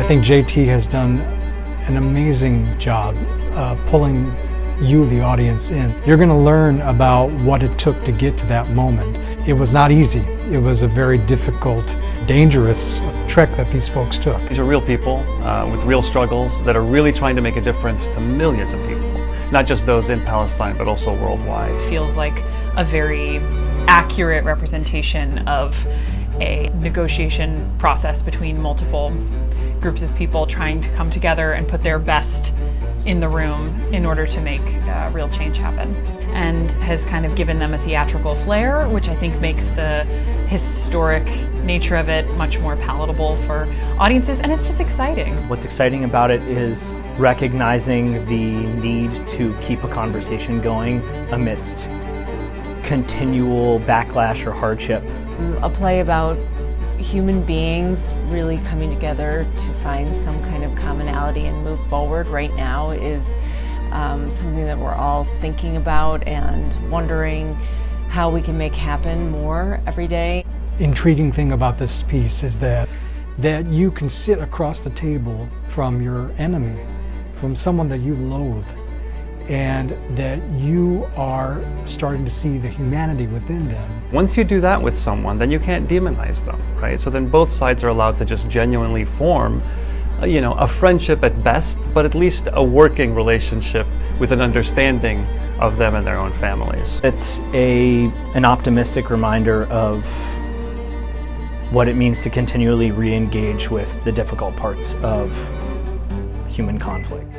I think JT has done an amazing job pulling you, the audience, in. You're going to learn about what it took to get to that moment. It was not easy. It was a very difficult, dangerous trek that these folks took. These are real people with real struggles that are really trying to make a difference to millions of people, not just those in Palestine, but also worldwide. It feels like a very accurate representation of a negotiation process between multiple groups of people trying to come together and put their best in the room in order to make real change happen, and has kind of given them a theatrical flair, which I think makes the historic nature of it much more palatable for audiences, and it's just exciting. What's exciting about it is recognizing the need to keep a conversation going amidst continual backlash or hardship. A play about human beings really coming together to find some kind of commonality and move forward right now is something that we're all thinking about and wondering how we can make happen more every day. Intriguing thing about this piece is that you can sit across the table from your enemy, from someone that you loathe, and that you are starting to see the humanity within them. Once you do that with someone, then you can't demonize them, right? So then both sides are allowed to just genuinely form, a friendship at best, but at least a working relationship with an understanding of them and their own families. It's an optimistic reminder of what it means to continually re-engage with the difficult parts of human conflict.